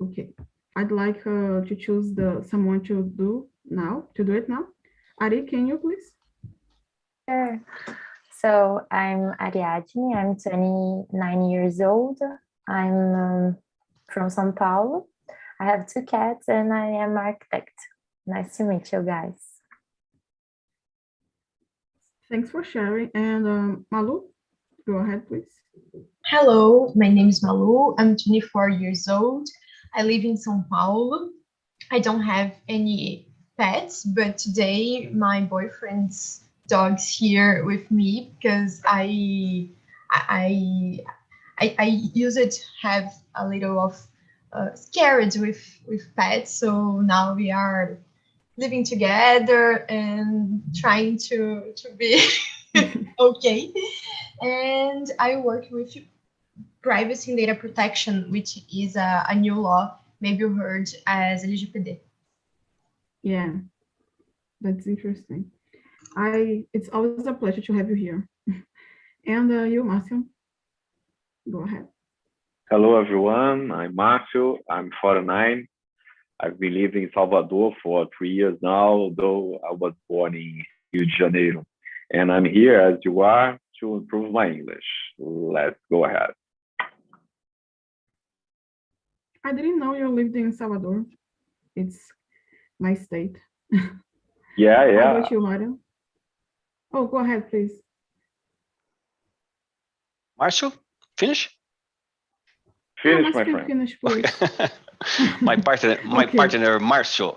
Okay. I'd like to choose someone to do it now. Ari, can you please? Sure. So I'm Ariadne. I'm 29 years old. I'm from São Paulo. I have 2 cats and I am architect. Nice to meet you guys. Thanks for sharing. And Malu, go ahead, please. Hello, my name is Malu. I'm 24 years old. I live in São Paulo. I don't have any pets, but today my boyfriend's dog's here with me because I used to have a little of scared with pets, so now we are living together and trying to be okay. And I work with privacy and data protection, which is a new law, maybe you heard as LGPD. Yeah, that's interesting. It's always a pleasure to have you here. And you, Marcio, go ahead. Hello, everyone. I'm Márcio. I'm 49. I've been living in Salvador for 3 years now, though I was born in Rio de Janeiro. And I'm here, as you are, to improve my English. Let's go ahead. I didn't know you lived in Salvador. It's my state. Yeah. How about you, Mario? Oh, go ahead, please. Marcio, finish? Finish, my friend. Finish, please. my partner, Okay. partner, Marcio.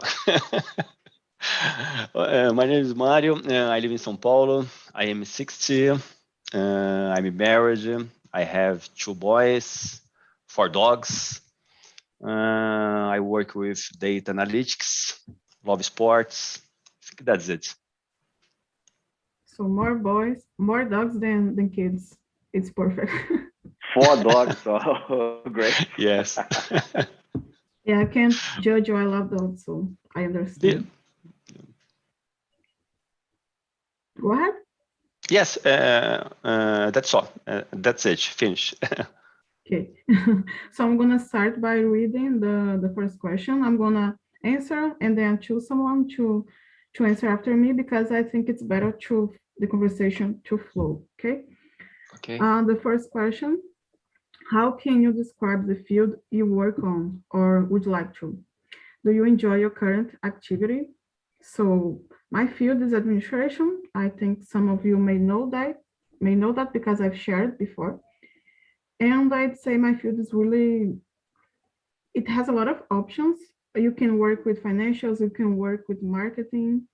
My name is Mario. I live in São Paulo. I am 60. I'm married. I have 2 boys, 4 dogs. I work with data analytics, love sports. I think that's it. So more boys, more dogs than kids. It's perfect. 4 dogs, oh, great. Yes. Yeah, I can't judge you. I love dogs, so I understand. Go ahead. Yes, that's all. That's it. Finish. Okay. So I'm gonna start by reading the first question. I'm gonna answer and then choose someone to answer after me because I think it's better to the conversation to flow. Okay. Okay. The first question: how can you describe the field you work on, or would you like to? Do you enjoy your current activity? So my field is administration. I think some of you may know that because I've shared before. And I'd say my field is it has a lot of options. You can work with financials, you can work with marketing,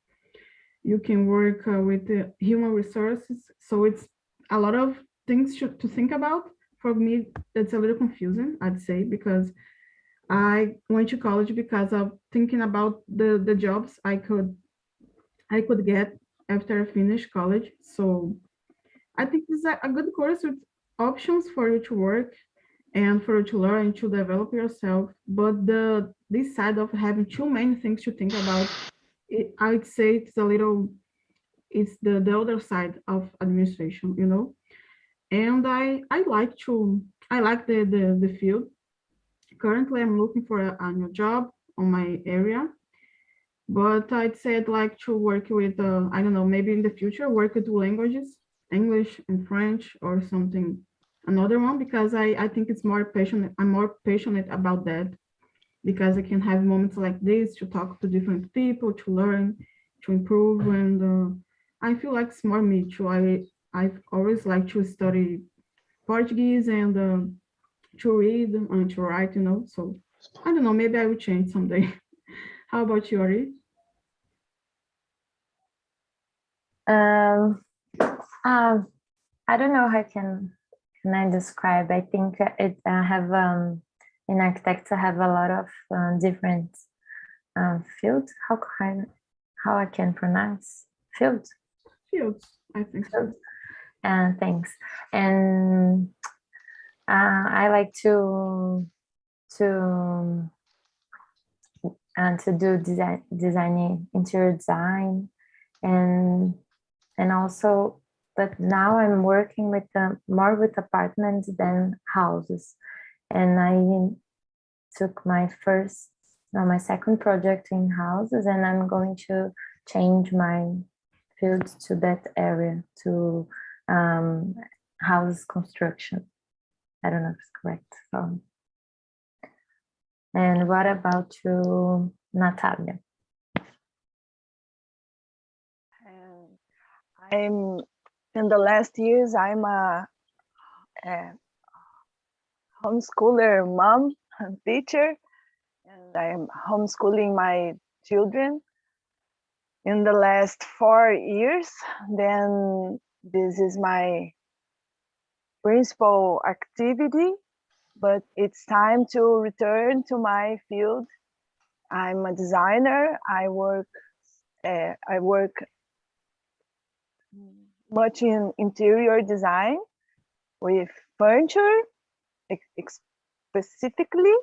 you can work with human resources. So it's a lot of things to think about. For me, it's a little confusing, I'd say, because I went to college because of thinking about the jobs I could get after I finished college. So I think this is a good course with options for you to work and for you to learn to develop yourself. But this side of having too many things to think about, I'd say it's the other side of administration, you know. And I like the field. Currently, I'm looking for a new job on my area, but I'd say I'd like to work with, I don't know, maybe in the future, work with 2 languages, English and French or something, another one, because I think it's more passionate. I'm more passionate about that because I can have moments like this to talk to different people, to learn, to improve. And I feel like it's more me too. I've always liked to study Portuguese and to read and to write, you know. So I don't know, maybe I will change someday. How about you, Ari? I don't know how can I describe. I think it have in architecture have a lot of different fields. How I can pronounce fields? Fields, I think so. And thanks. And I like to do designing, interior design, and also, but now I'm working with more with apartments than houses, and I took my second project in houses, and I'm going to change my field to that area, to house construction. I don't know if it's correct. So. And what about you, Natalia? I'm in the last years, I'm a homeschooler mom and teacher, and I'm homeschooling my children. In the last 4 years, then this is my principal activity, but it's time to return to my field. I'm a designer. I work much in interior design with furniture specifically,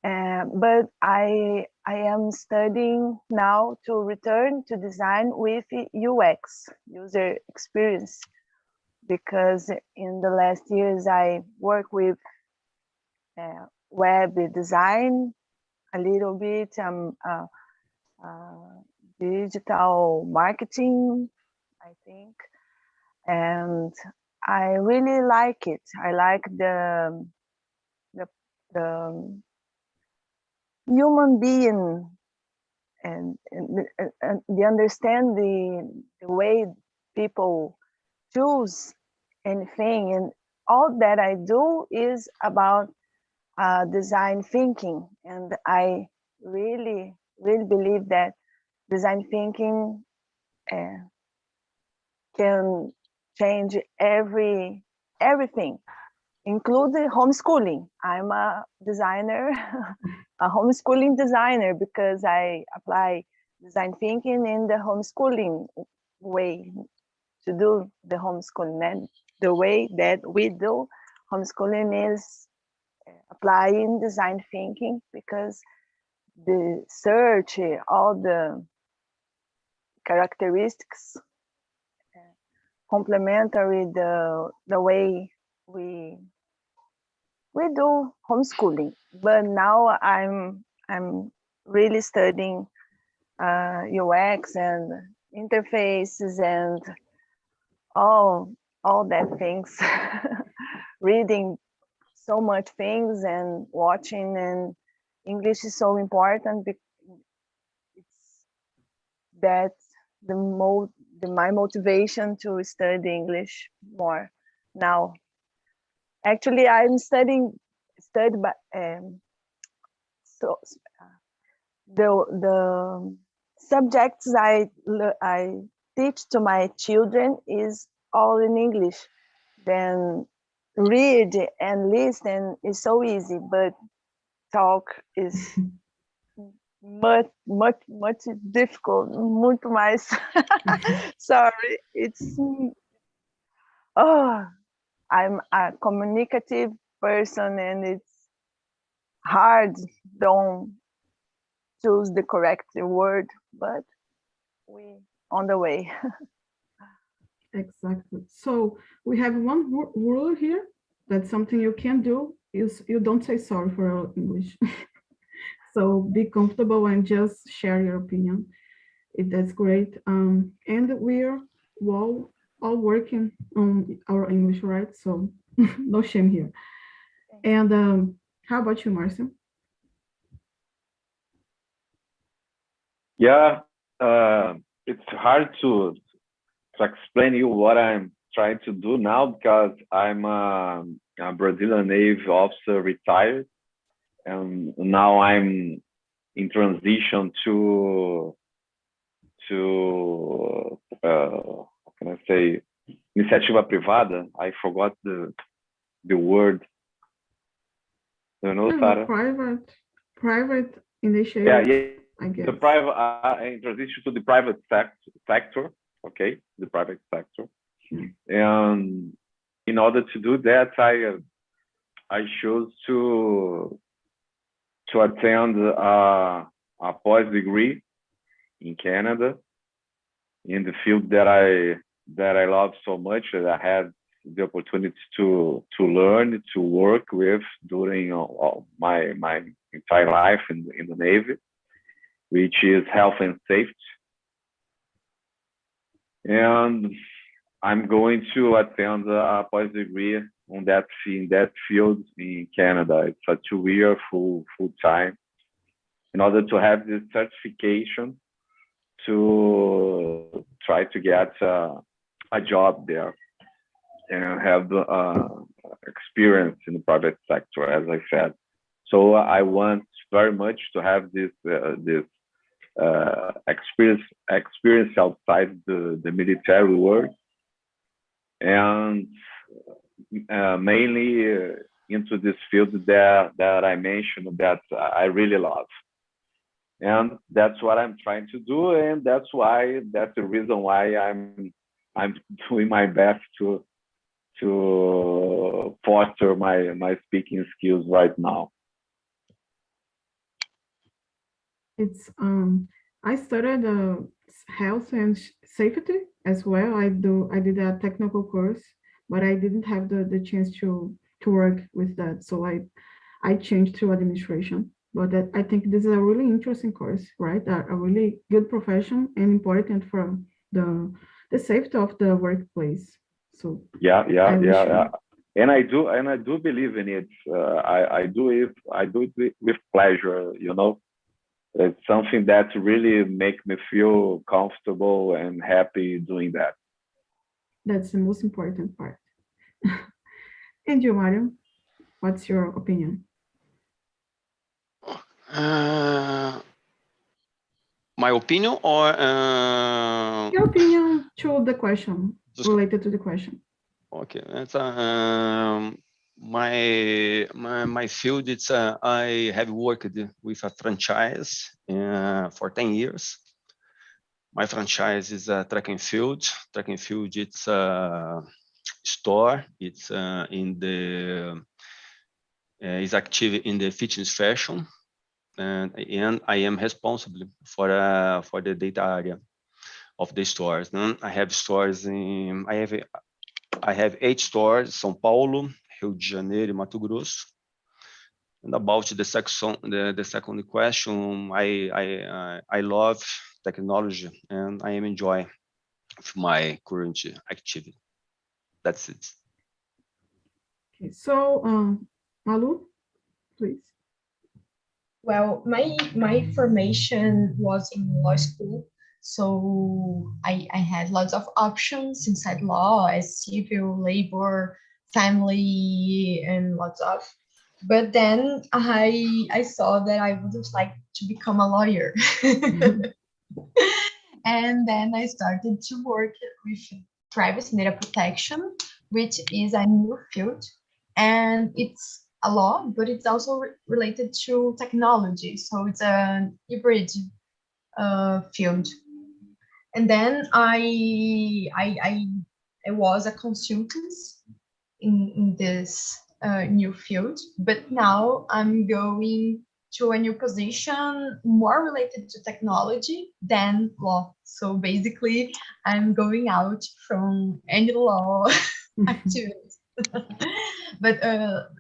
but I am studying now to return to design with UX, user experience, because in the last years I work with web design a little bit, digital marketing, I think, and I really like it. I like the human being and the understand the way people choose anything, and all that I do is about design thinking, and I really believe that design thinking can change everything, including homeschooling. I'm a designer, a homeschooling designer, because I apply design thinking in the homeschooling way to do the homeschooling. And the way that we do homeschooling is applying design thinking, because the search, all the characteristics complementary the way we do homeschooling. But now I'm really studying UX and interfaces and all that things, reading so much things and watching, and English is so important because that's my motivation to study English more now. Actually, I'm studying by so the subjects I teach to my children is all in English. Then read and listen is so easy, but talk is much difficult, muito mais. Sorry, it's I'm a communicative person, and it's hard, don't choose the correct word, but we on the way. Exactly. So we have one rule here. That's something you can do is you don't say sorry for your English. So be comfortable and just share your opinion. That's great. And we're all working on our English, right? So no shame here. And how about you, Marcio? Yeah, it's hard to explain you what I'm trying to do now, because I'm a Brazilian Navy officer retired, and now I'm in transition to how can I say, iniciativa privada. I forgot the word. You know, Sarah? Private initiative. Yeah. I guess. The private in transition to the private sector. Okay, the private sector. And in order to do that, I chose to attend a post degree in Canada in the field that I love so much, that I had the opportunity to learn, to work with during all my entire life in the Navy, which is health and safety. And I'm going to attend a post degree in that field in Canada. It's a 2-year full time in order to have this certification to try to get a job there and have experience in the private sector, as I said. So I want very much to have this experience outside the military world, and mainly into this field that I mentioned that I really love. And that's what I'm trying to do, and that's the reason why I'm doing my best to foster my speaking skills right now. It's I studied health and safety as well. I did a technical course, but I didn't have the chance to work with that. So I changed to administration. But I think this is a really interesting course, right? A really good profession and important for the safety of the workplace. So yeah. And I do believe in it. I do it with pleasure. You know, it's something that really makes me feel comfortable and happy doing that. That's the most important part. And you, Mario, what's your opinion? My opinion, or Your opinion to the question, related to the question. okay, that's my field. It's I have worked with a franchise for 10 years. My franchise is track and field. Track and field, it's a store. It's is active in the fitness fashion, and I am responsible for the data area of the stores. I have stores in I have 8 stores: São Paulo, Rio de Janeiro, Mato Grosso. And about the second question, I love technology, and I am enjoying my current activity. That's it. Okay, so Malu, please. Well, my formation was in law school, so I had lots of options inside law, as civil, labor, family, and lots of. But then I saw that I wouldn't like to become a lawyer. And then I started to work with privacy and data protection, which is a new field. And it's a law, but it's also related to technology. So it's an hybrid field. And then I was a consultant in this new field, but now I'm going to a new position more related to technology than law. So basically, I'm going out from any law activities. But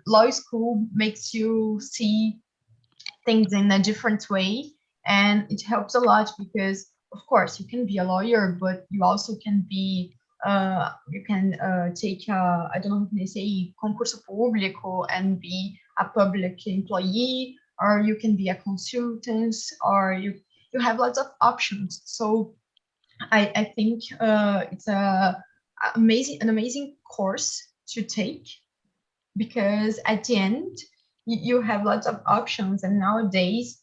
law school makes you see things in a different way, and it helps a lot because, of course, you can be a lawyer, but you also can be you can take I don't know how can I say concurso público and be a public employee, or you can be a consultant, or you have lots of options. So I think it's an amazing course to take, because at the end you have lots of options, and nowadays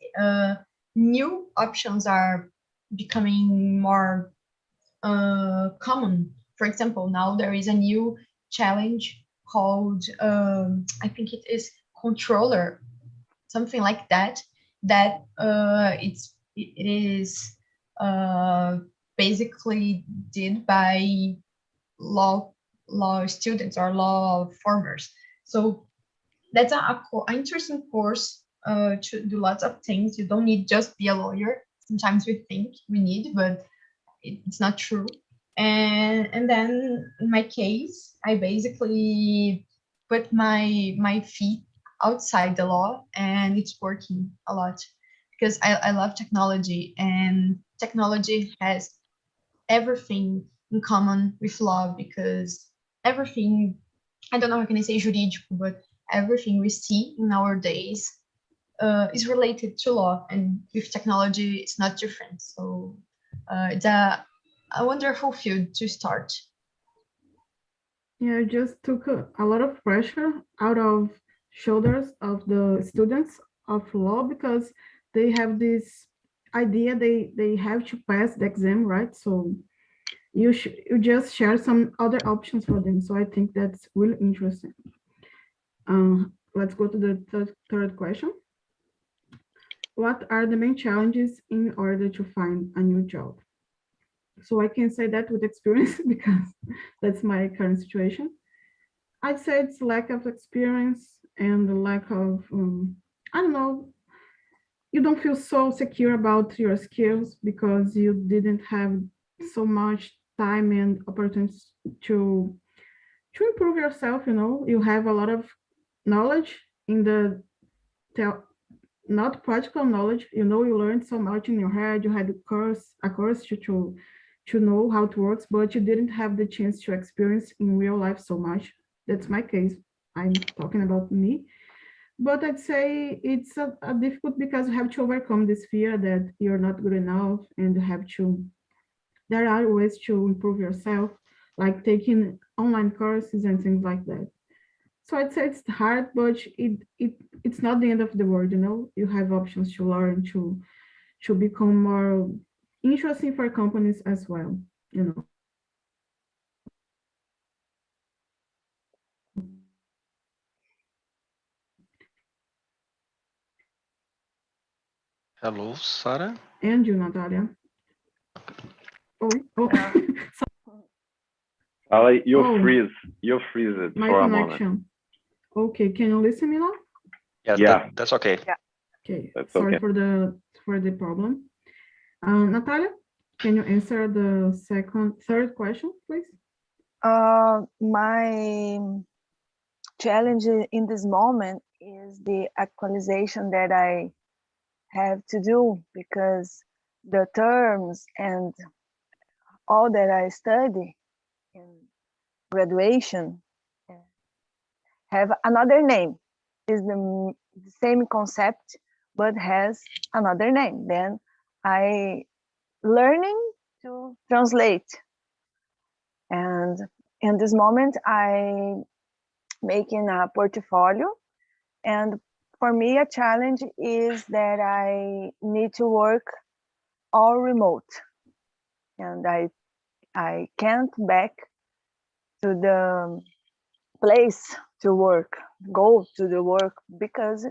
new options are becoming more common. For example, now there is a new challenge called I think it is controller, something like that, that it is basically did by law students or law formers. So that's an interesting course to do lots of things. You don't need just be a lawyer. Sometimes we think we need, but it's not true. And then in my case, I basically put my feet outside the law, and it's working a lot because I love technology, and technology has everything in common with law, because everything, I don't know how can I say jurídico, but everything we see in our days is related to law, and with technology it's not different. So it's a wonderful field to start. Yeah, it just took a lot of pressure out of shoulders of the students of law, because they have this idea they have to pass the exam, right? So you just share some other options for them. So I think that's really interesting. Let's go to the third question. What are the main challenges in order to find a new job? So I can say that with experience because that's my current situation. I'd say it's lack of experience and the lack of, I don't know, you don't feel so secure about your skills because you didn't have so much time and opportunities to improve yourself. You have a lot of knowledge in the not practical knowledge. You learned so much in your head. You had a course to know how it works, but you didn't have the chance to experience in real life so much. That's my case. I'm talking about me. But I'd say it's a difficult because you have to overcome this fear that you're not good enough, and there are ways to improve yourself, like taking online courses and things like that. So I'd say it's hard, but it's not the end of the world. You have options to learn to become more interesting for companies as well. Hello, Sarah. And you, Natalia. Oh, You Oh. freeze it my for a moment. connection. Okay, can you listen me now? Yeah, Yeah. that's okay. Okay, That's sorry okay. for the problem. Natalia, can you answer the third question, please? My challenge in this moment is the actualization that I have to do, because the terms and all that I study in graduation have another name. Is the same concept but has another name. Then I learning to translate, and in this moment I making a portfolio, and for me a challenge is that I need to work all remote, and I can't back to the place to work, go to the work, because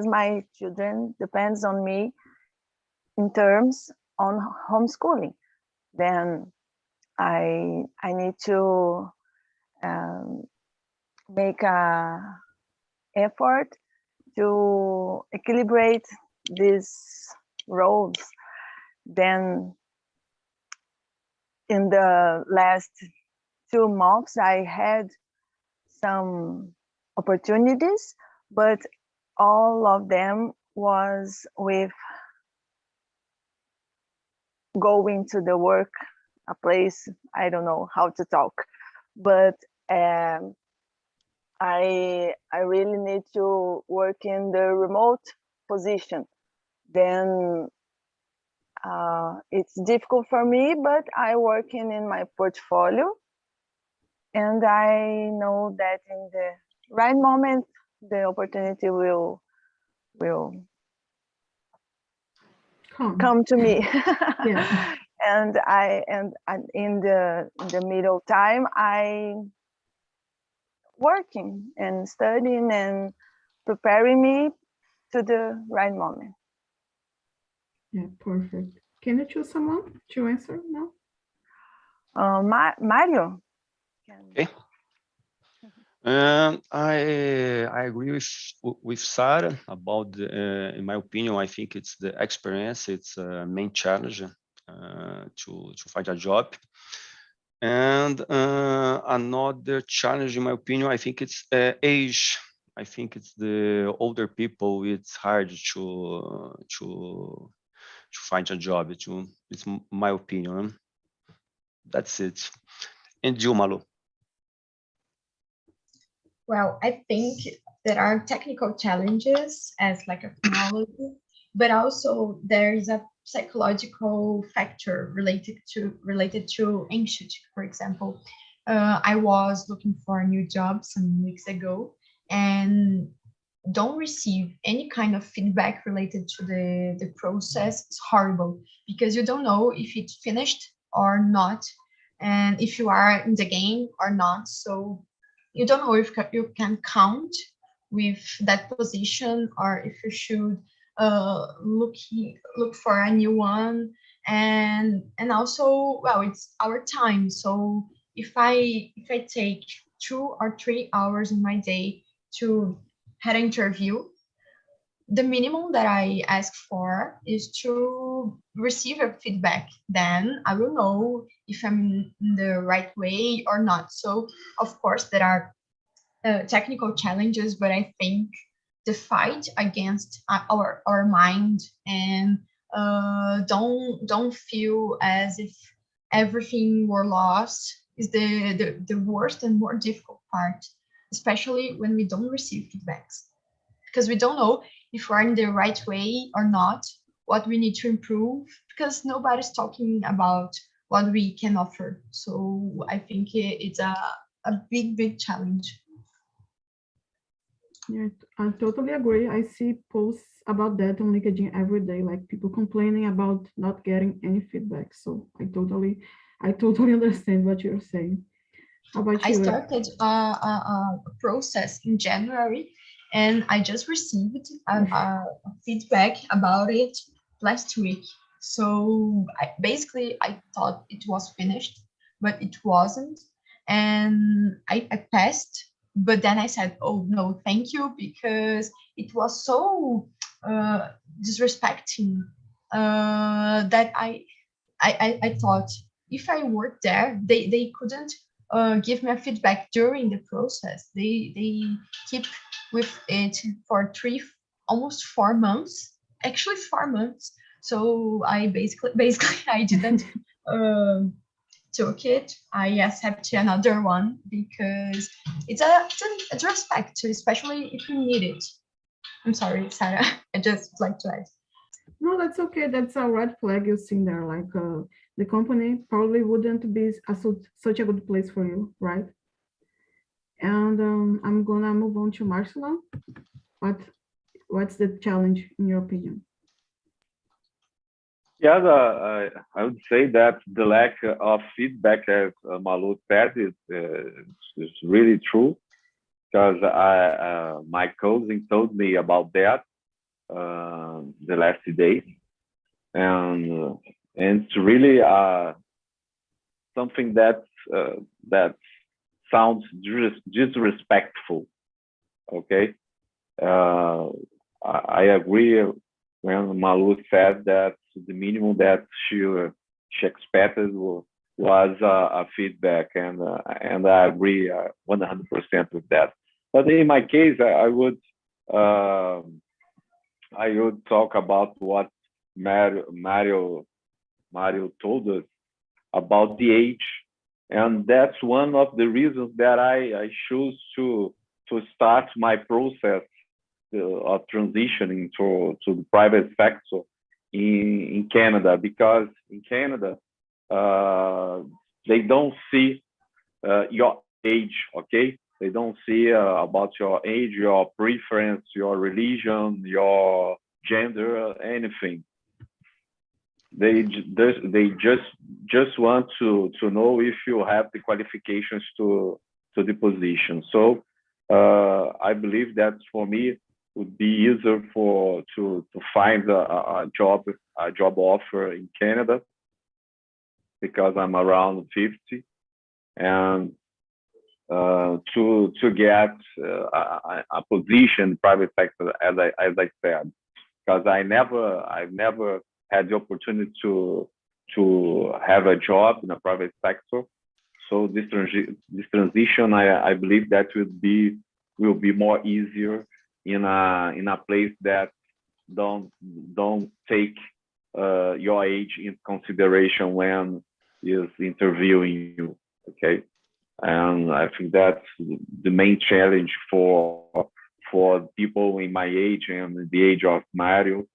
my children depends on me in terms on homeschooling. Then I need to make a effort to equilibrate these roles. Then in the last 2 months I had some opportunities, but all of them was with going to the work, a place, I don't know how to talk, but I really need to work in the remote position. Then it's difficult for me, but I working in my portfolio, and I know that in the right moment the opportunity will come to me. Yeah. and in the middle time I working and studying and preparing me to the right moment. Yeah, perfect. Can you choose someone to answer now? Mario. Okay. I agree with Sarah about in my opinion, I think it's the experience. It's a main challenge to find a job. And another challenge, in my opinion, I think it's age. I think it's the older people. It's hard to find a job. It's my opinion. That's it. And you, Malu? Well, I think there are technical challenges as like a technology, but also there is a psychological factor related to anxiety. For example, I was looking for a new job some weeks ago and don't receive any kind of feedback related to the process. It's horrible because you don't know if it's finished or not, and if you are in the game or not. So you don't know if you can count with that position or if you should look for a new one. And also, well, it's our time. So if I take 2 or 3 hours in my day to had an interview, the minimum that I ask for is to receive a feedback. Then I will know if I'm in the right way or not. So of course there are technical challenges, but I think the fight against our mind and don't feel as if everything were lost is the worst and more difficult part, especially when we don't receive feedbacks, because we don't know if we're in the right way or not, what we need to improve, because nobody's talking about what we can offer. So I think it's a big challenge. Yeah, I totally agree. I see posts about that on LinkedIn every day, like people complaining about not getting any feedback. So I totally understand what you're saying. How about I you? started a process in January, and I just received a feedback about it last week. So I thought it was finished, but it wasn't. And I passed, but then I said, oh no, thank you, because it was so disrespecting that I thought if I worked there, they couldn't give me a feedback during the process. They keep with it for almost 4 months, actually 4 months. So I basically I didn't took it. I accepted another one because it's a respect, especially if you need it. I'm sorry, Sarah. I just like to add. No, that's okay. That's a red flag you see there. Like the company probably wouldn't be such a good place for you, right? And I'm gonna move on to Marcela. What's the challenge in your opinion? Yeah, I would say that the lack of feedback, as Malu said, is really true, because my cousin told me about that the last days, and it's really something that sounds disrespectful. Okay, I agree when Malu said that the minimum that she expected was a feedback, and I agree 100% with that. But in my case, I would talk about what Mario told us about the age, and that's one of the reasons that I choose to start my process of transitioning to the private sector in Canada, because in Canada they don't see your age, okay? They don't see about your age, your preference, your religion, your gender, anything. They just want to know if you have the qualifications to the position. So I believe that for me would be easier to find a job offer in Canada, because I'm around 50, and to get a position in private sector, as I said, because I've never had the opportunity to have a job in a private sector. So this transition, I believe that would be will be more easier in a place that don't take your age into consideration when is interviewing you. Okay, and I think that's the main challenge for people in my age and the age of Mario,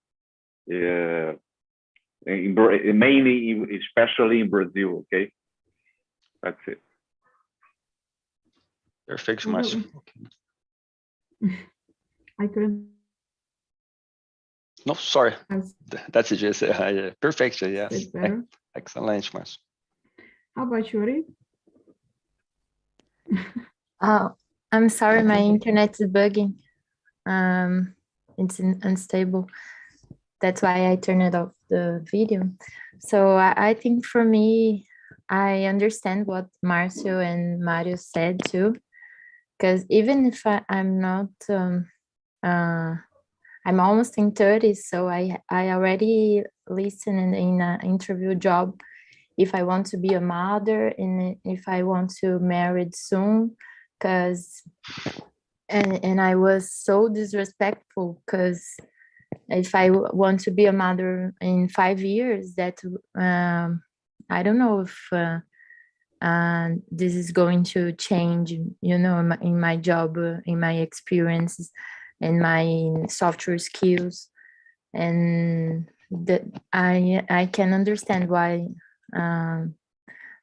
mainly, especially in Brazil. Okay, that's it. Perfect, Marcio. Okay. I couldn't. No, sorry. As That's it. Just perfect. Yes. it's better. Excellent, Marcio. How about Yuri? Oh, I'm sorry, my internet is bugging. It's unstable. That's why I turned off the video. So I think for me, I understand what Marcio and Mario said too, because even if I'm not, I'm almost in 30, so I already listened in an interview job if I want to be a mother and if I want to marry soon, because and I was so disrespectful because if I want to be a mother in 5 years, that I don't know if this is going to change, you know, in my job, in my experiences, and my software skills, and that I can understand why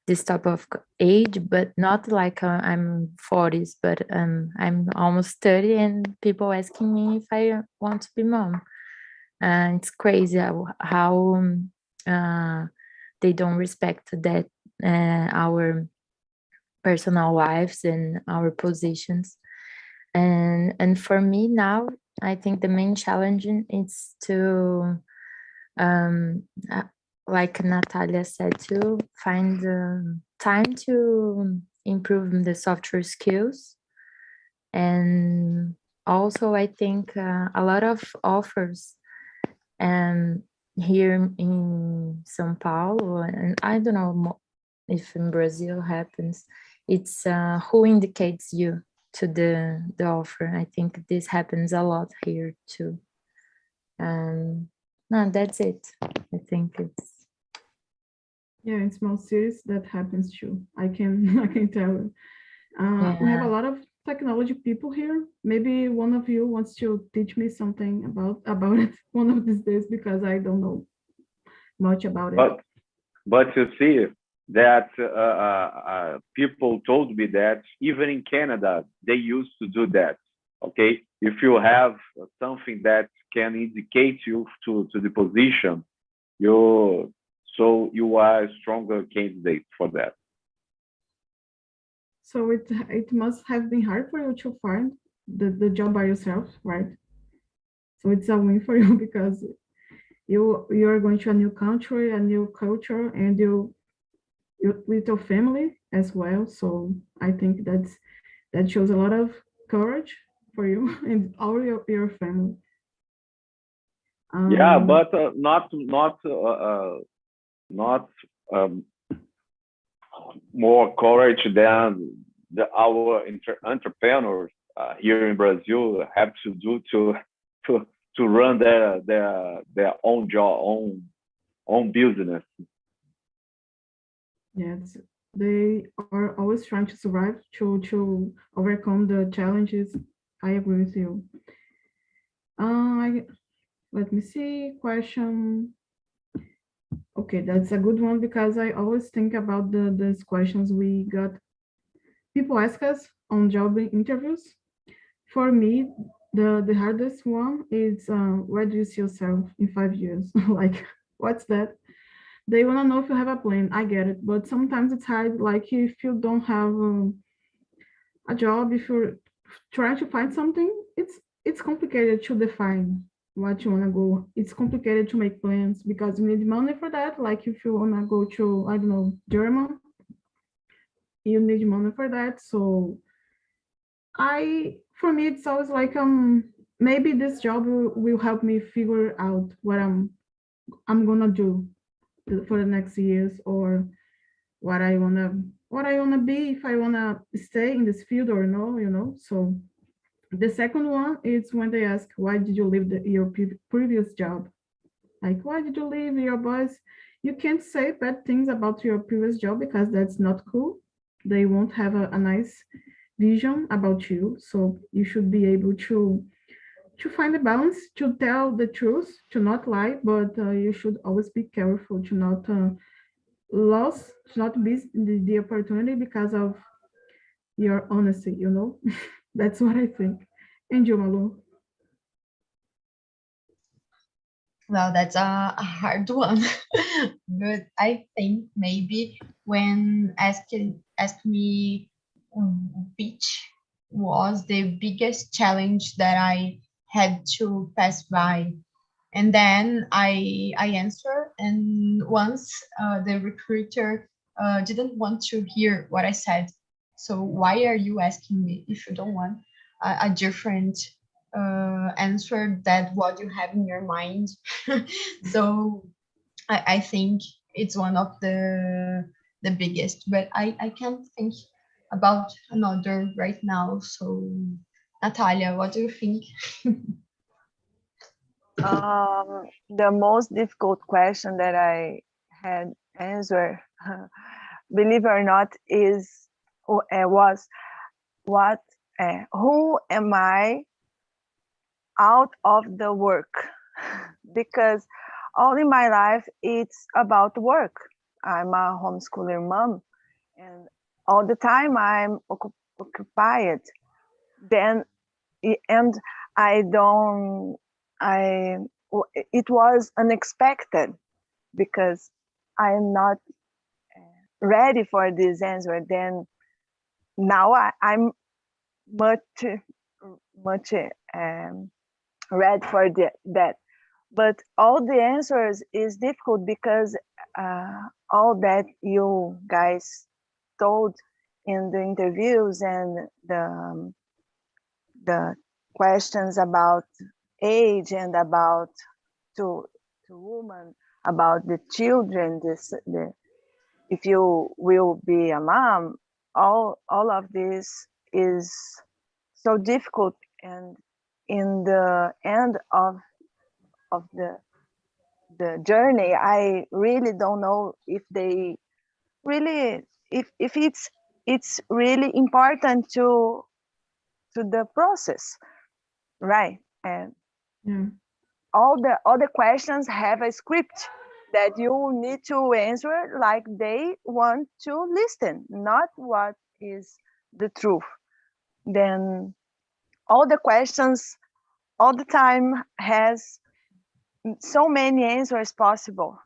this type of age, but not like I'm 40s, but I'm almost 30, and people asking me if I want to be mom. It's crazy how they don't respect that our personal lives and our positions. And for me now, I think the main challenge is to, like Natalia said, to find time to improve the software skills. And also, I think a lot of offers here in São Paulo, and I don't know if in Brazil happens, it's who indicates you to the offer. I think this happens a lot here too. No, that's it. I think it's Yeah, in small cities that happens too. I can tell you. We have a lot of technology people here. Maybe one of you wants to teach me something about it one of these days, because I don't know much about it. But you see that people told me that even in Canada they used to do that. Okay, if you have something that can indicate you to the position, you are a stronger candidate for that. So it must have been hard for you to find the job by yourself, right? So it's a win for you because you're going to a new country, a new culture, and you with your family as well. So I think that shows a lot of courage for you and all your family. Yeah, but not more courage than our entrepreneurs here in Brazil have to do to run their own job, own business. Yes, they are always trying to survive, to overcome the challenges. I agree with you. Let me see, question. Okay, that's a good one, because I always think about these questions we got. People ask us on job interviews. For me, the hardest one is where do you see yourself in 5 years? Like, what's that? They want to know if you have a plan. I get it, but sometimes it's hard. Like, if you don't have a job, if you're trying to find something, it's complicated to define what you want to go. It's complicated to make plans because you need money for that. Like, if you want to go to, I don't know, German, you need money for that. So for me, it's always like, maybe this job will help me figure out what I'm gonna do for the next years, or what I wanna be, if I wanna stay in this field or no, you know. So The second one is when they ask, why did you leave your previous job? Like, why did you leave your boss? You can't say bad things about your previous job because that's not cool. They won't have a nice vision about you. So you should be able to find a balance, to tell the truth, to not lie, but you should always be careful to not to not miss the opportunity because of your honesty, you know? That's what I think. And you, Malu? Well, that's a hard one, but I think maybe when asked me which was the biggest challenge that I had to pass by, and then I answer, and once the recruiter didn't want to hear what I said. So why are you asking me if you don't want a different answer that what you have in your mind? So I think it's one of the biggest, but I can't think about another right now. So Natalia, what do you think? The most difficult question that I had answered, believe it or not, was what who am I out of the work? Because all in my life it's about work. I'm a homeschooler mom, and all the time I'm occupied. Then and I don't. It was unexpected because I'm not ready for this answer. Then now I'm much ready for that. But all the answers is difficult because all that you guys told in the interviews and the questions about age and about to women, about the children, if you will be a mom, all of this is so difficult, and in the end of the journey, I really don't know if they really if it's really important to the process, right? And Yeah. all the questions have a script that you need to answer like they want to listen, not what is the truth. Then all the questions all the time has so many answers possible,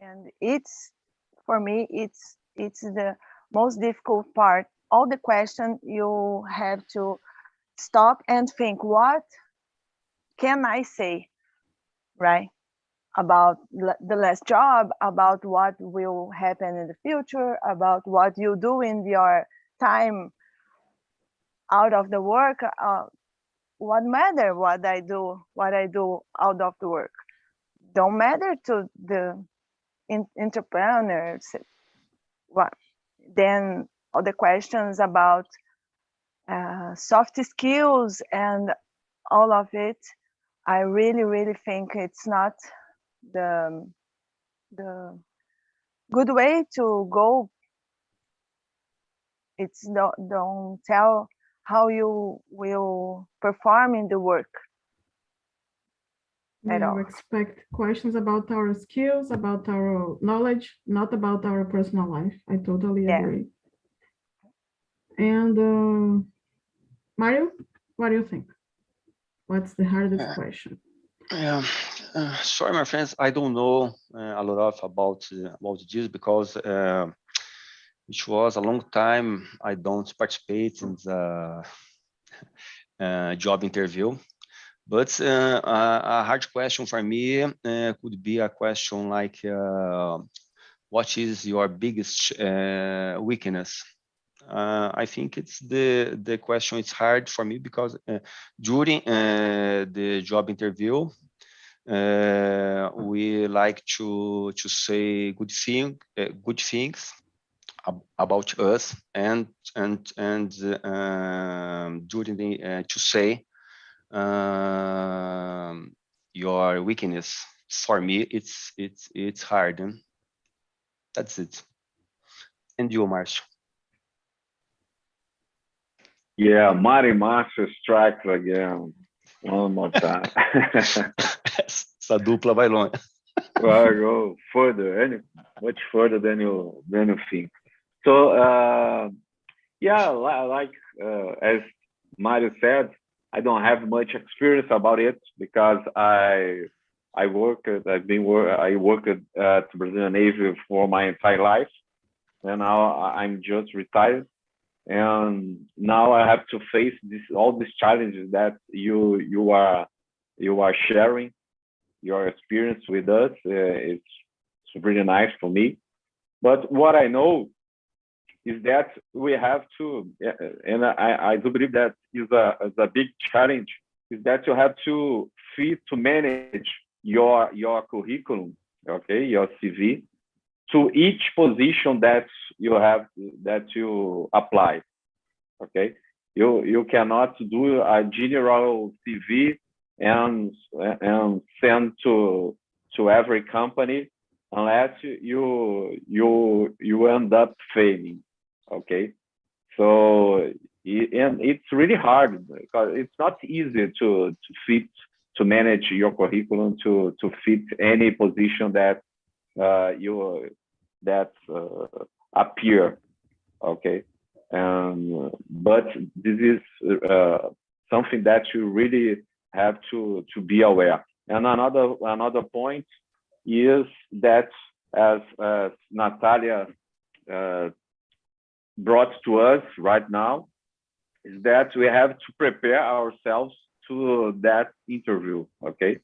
and it's for me it's the most difficult part. All the question you have to stop and think, what can I say, right? About the last job, about what will happen in the future, about what you do in your time out of the work. What matter what I do out of the work? Don't matter to the entrepreneurs. What then? All the questions about soft skills and all of it, I really think it's not the good way to go. It's don't tell how you will perform in the work at Yeah, all. we expect questions about our skills, about our knowledge, not about our personal life. I totally Yeah. agree. And Mario, what do you think? What's the hardest question? Yeah, sorry, my friends, I don't know a lot about this because it was a long time I don't participate in the job interview. But a hard question for me could be a question like, what is your biggest weakness? I think it's the question. It's hard for me because during the job interview, we like to say good things about us, and during the to say your weakness. For me, it's hard. That's it. And you, Marcio? Yeah, Mari Márcio strikes again. One more time. Essa dupla vai longe. Well, go further, much further than you think. So, yeah, like as Mario said, I don't have much experience about it because I worked at the Brazilian Navy for my entire life, and now I'm just retired. And now I have to face all these challenges that you are sharing your experience with us. It's really nice for me. But what I know is that we have to, and I do believe that is a big challenge, is that you have to manage your curriculum, okay, your CV, to each position that you apply. Okay, you cannot do a general CV and send to every company unless you end up failing. Okay, so and it's really hard because it's not easy to manage your curriculum to fit any position that appear. Okay, but this is something that you really have to be aware. And another point is that, as Natalia brought to us right now, is that we have to prepare ourselves to that interview. Okay,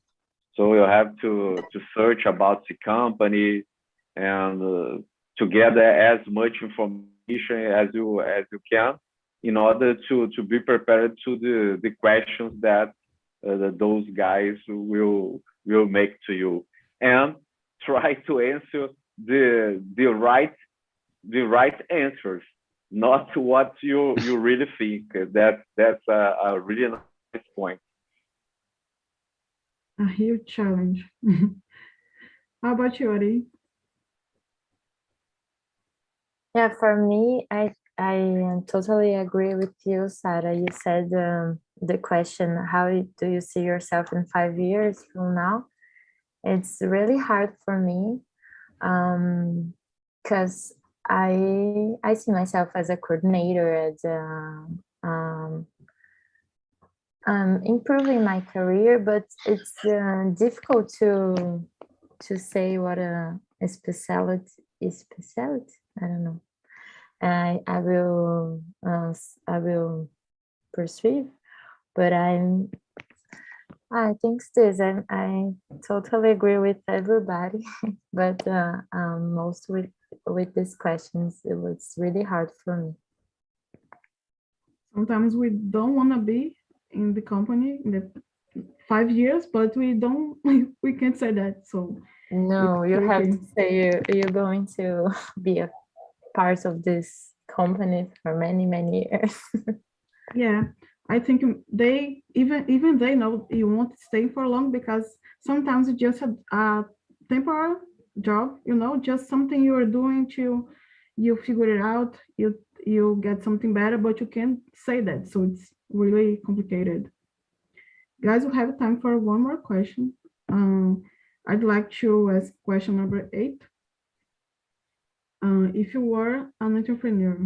so you have to search about the company and to gather as much information as you can in order to be prepared to the questions that those guys will make to you, and try to answer the right answers, not what you really think. That's a really nice point. A huge challenge. How about you, Ari? Yeah, for me, I totally agree with you, Sarah. You said the question, how do you see yourself in 5 years from now? It's really hard for me because I see myself as a coordinator, as improving my career, but it's difficult to say what a specialty is. Specialty? I don't know. I will pursue, but I think this, and I totally agree with everybody. But most with these questions, it was really hard for me. Sometimes we don't want to be in the company in the 5 years, but we can't say that. So no, you have to say you're going to be a part of this company for many years. Yeah, I think they even they know you won't stay for long, because sometimes it's just a temporary job, just something you are doing till you figure it out, you get something better, but you can't say that. So it's really complicated. Guys, we have time for one more question. I'd like to ask question number 8. If you were an entrepreneur,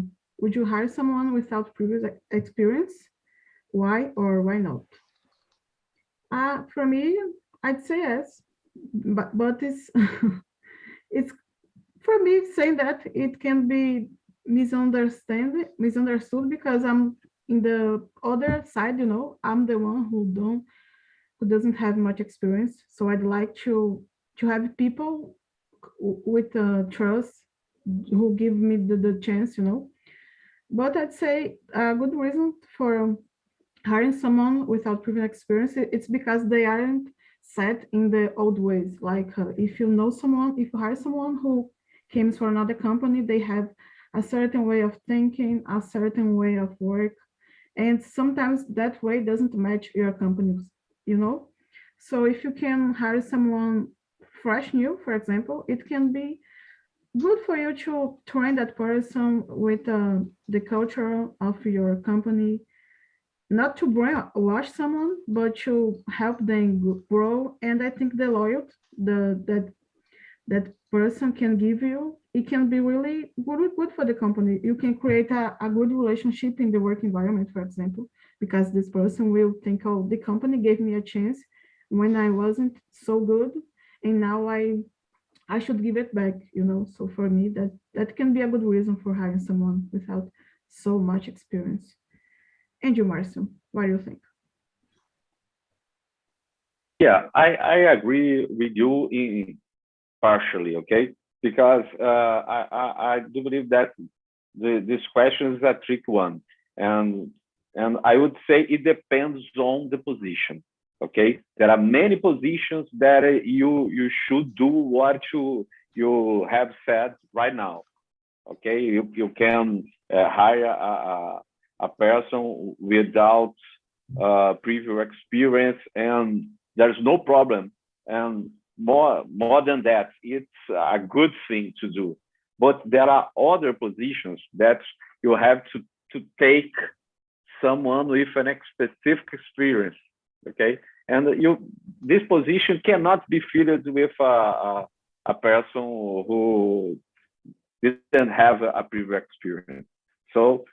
would you hire someone without previous experience? Why or why not? For me, I'd say yes, but it's it's for me saying that it can be misunderstood, because I'm in the other side. I'm the one who doesn't have much experience. So I'd like to have people with trust who give me the chance. But I'd say a good reason for hiring someone without previous experience, it's because they aren't set in the old ways. Like if you hire someone who came from another company, they have a certain way of thinking, a certain way of work. And sometimes that way doesn't match your company, you know? So if you can hire someone fresh new, for example, it can be good for you to train that person with the culture of your company, not to brainwash someone, but to help them grow. And I think the loyalty that person can give you, it can be really good for the company. You can create a good relationship in the work environment, for example, because this person will think, oh, the company gave me a chance when I wasn't so good, and now I should give it back, you know. So for me, that can be a good reason for hiring someone without so much experience. And you, Marcio, what do you think? Yeah, I agree with you in partially, okay? Because I do believe that this question is a tricky one, and I would say it depends on the position. Okay, there are many positions that you should do what you have said right now. Okay, you can hire a person without previous experience, and there's no problem. And more than that, it's a good thing to do. But there are other positions that you have to take someone with an specific experience. Okay, and this position cannot be filled with a person who didn't have a previous experience. So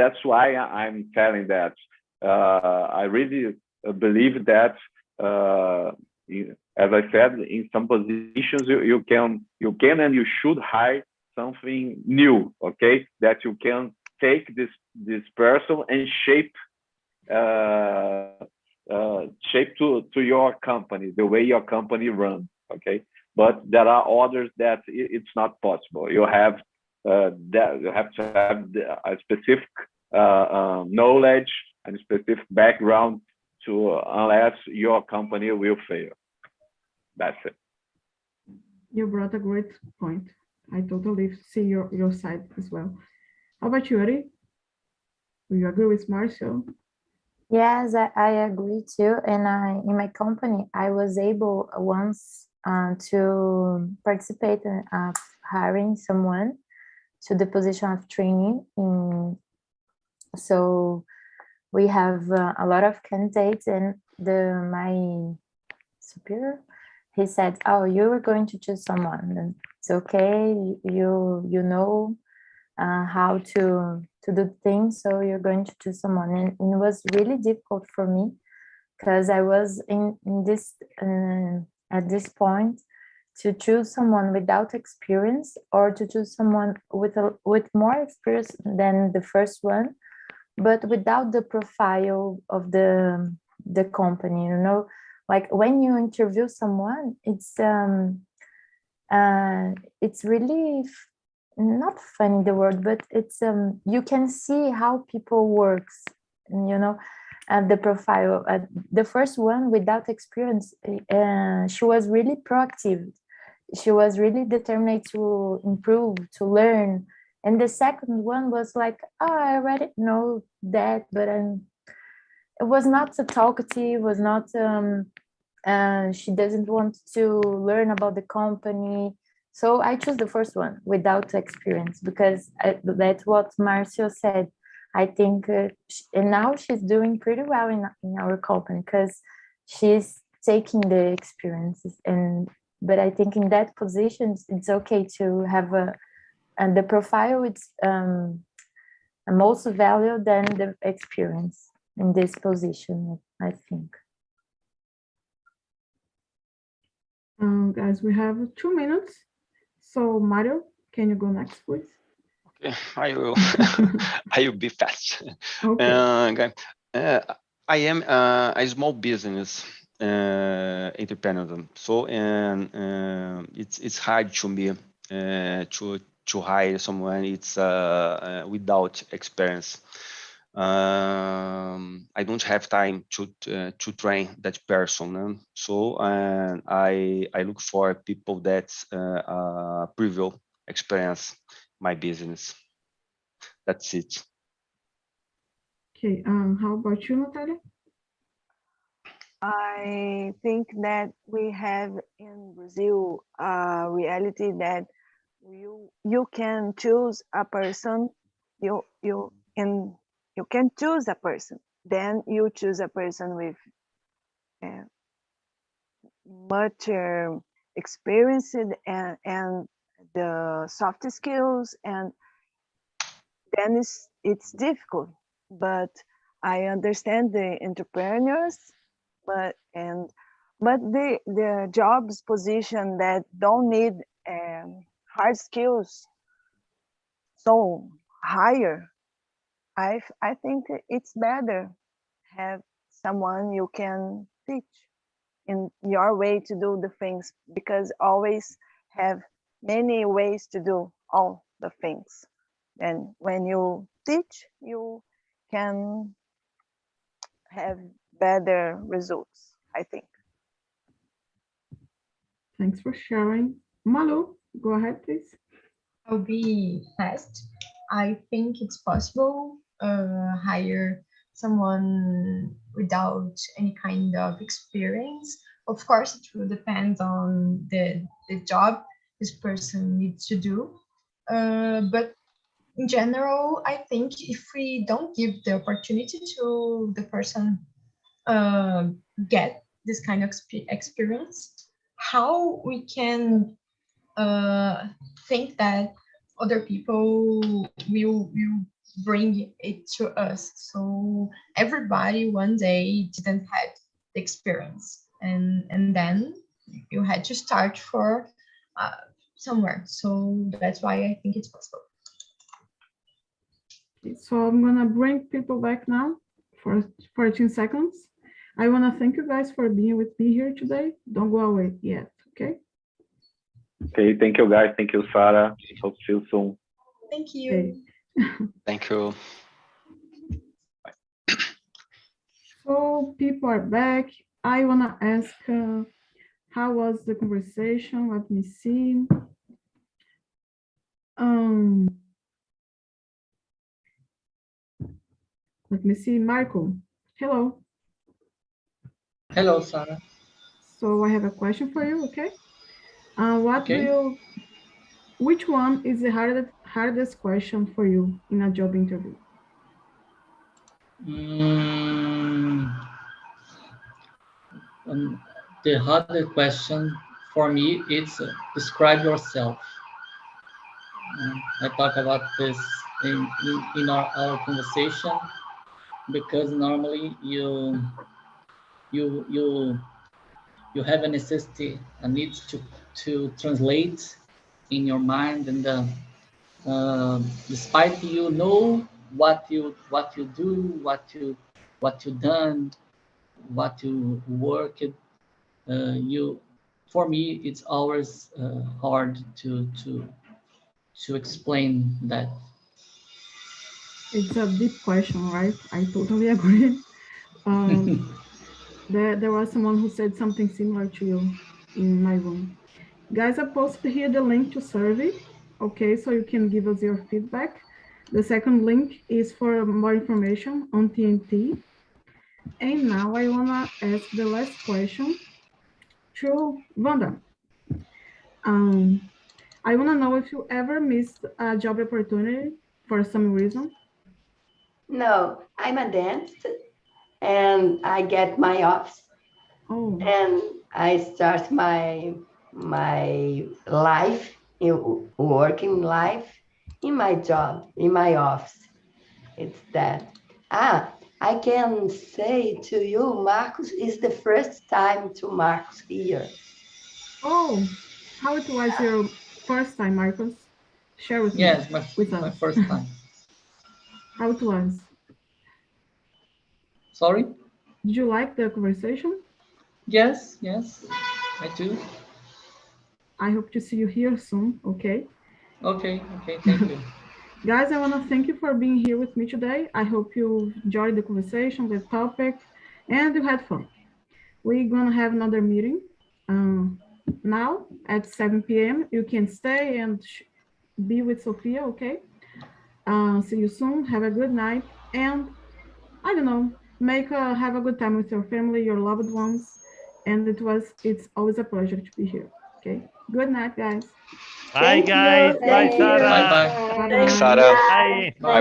that's why I'm telling that I really believe that, as I said, in some positions you can and you should hire something new. Okay, that you can take this person and shape to your company, the way your company runs. Okay, but there are others that it's not possible. You have you have to have a specific knowledge and specific background to, unless your company will fail. That's it. You brought a great point. I totally see your side as well. How about you, Ari? Do you agree with Marcio? Yes, I agree too. And in my company, I was able once to participate in hiring someone to the position of training. So we have a lot of candidates, and my superior, he said, "Oh, you were going to choose someone. And it's okay. You know how to do things, so you're going to choose someone." And it was really difficult for me because I was in this at this point to choose someone without experience, or to choose someone with more experience than the first one, but without the profile of the company. You know, like when you interview someone, it's really not funny the word, but it's you can see how people works, you know. The profile, the first one without experience, she was really proactive, she was really determined to improve, to learn. And the second one was like, oh, I already know that, but it was not so talkative, was not she doesn't want to learn about the company. So I chose the first one without experience, because that's what Marcio said. I think, and now she's doing pretty well in our company because she's taking the experiences. But I think in that position, it's okay to have and the profile. It's most valuable than the experience in this position, I think. Guys, we have 2 minutes. So Mario, can you go next, please? Okay, I will. I will be fast. Okay. Okay. I am a small business entrepreneur, so it's hard to me to hire someone it's without experience. I don't have time to train that person, so I look for people that previous experience my business. That's it. Okay, how about you, Natalia? I think that we have in Brazil a reality that you can choose a person, you can choose a person. Then you choose a person with much experience and the soft skills, and then it's difficult. But I understand the entrepreneurs, but the jobs position that don't need hard skills so higher. I think it's better have someone you can teach in your way to do the things, because always have many ways to do all the things. And when you teach, you can have better results, I think. Thanks for sharing. Malu, go ahead, please. I'll be fast. I think it's possible hire someone without any kind of experience. Of course, it will depend on the job this person needs to do. But in general, I think if we don't give the opportunity to the person get this kind of experience, how we can think that other people will bring it to us. So everybody one day didn't have the experience, and then you had to start for somewhere. So that's why I think it's possible. So I'm gonna bring people back now for 14 seconds. I wanna thank you guys for being with me here today. Don't go away yet, okay? Okay, thank you guys. Thank you, Sarah. Hope to see you soon. Thank you. Okay. Thank you. So people are back. I wanna ask, how was the conversation? Let me see. Let me see, Marco. Hello. Hello, Sarah. So I have a question for you, okay? Okay. Which one is the hardest question for you in a job interview? The hardest question for me is describe yourself. I talk about this in our conversation, because normally you have a necessity, a need to translate in your mind, and despite you know what you do, what you done, what you worked, for me it's always hard to explain that. It's a deep question, right? I totally agree. There was someone who said something similar to you in my room. Guys, I posted here the link to survey, okay, so you can give us your feedback. The second link is for more information on TNT. And now I wanna ask the last question to Wanda. I wanna know if you ever missed a job opportunity for some reason. No, I'm a dentist and I get my office Oh, and I start my life, working life in my job, in my office. It's that. I can say to you, Marcos, is the first time to Marcos here. oh, how it was your first time, Marcos? Share with me, Yes, with my us. first time. How it was? Sorry? Did you like the conversation? Yes, I do. I hope to see you here soon, okay? Okay, thank you. Guys, I want to thank you for being here with me today. I hope you enjoyed the conversation, the topic, and you had fun. We're going to have another meeting now at 7 p.m. You can stay and be with Sophia, okay? See you soon. Have a good night. And I don't know, have a good time with your family, your loved ones. And it's always a pleasure to be here. Okay. Good night, guys. Bye, Thank you, guys. Bye, thank you. Sarah. Bye bye. Bye Thanks, bye. Sarah. Bye. Bye bye.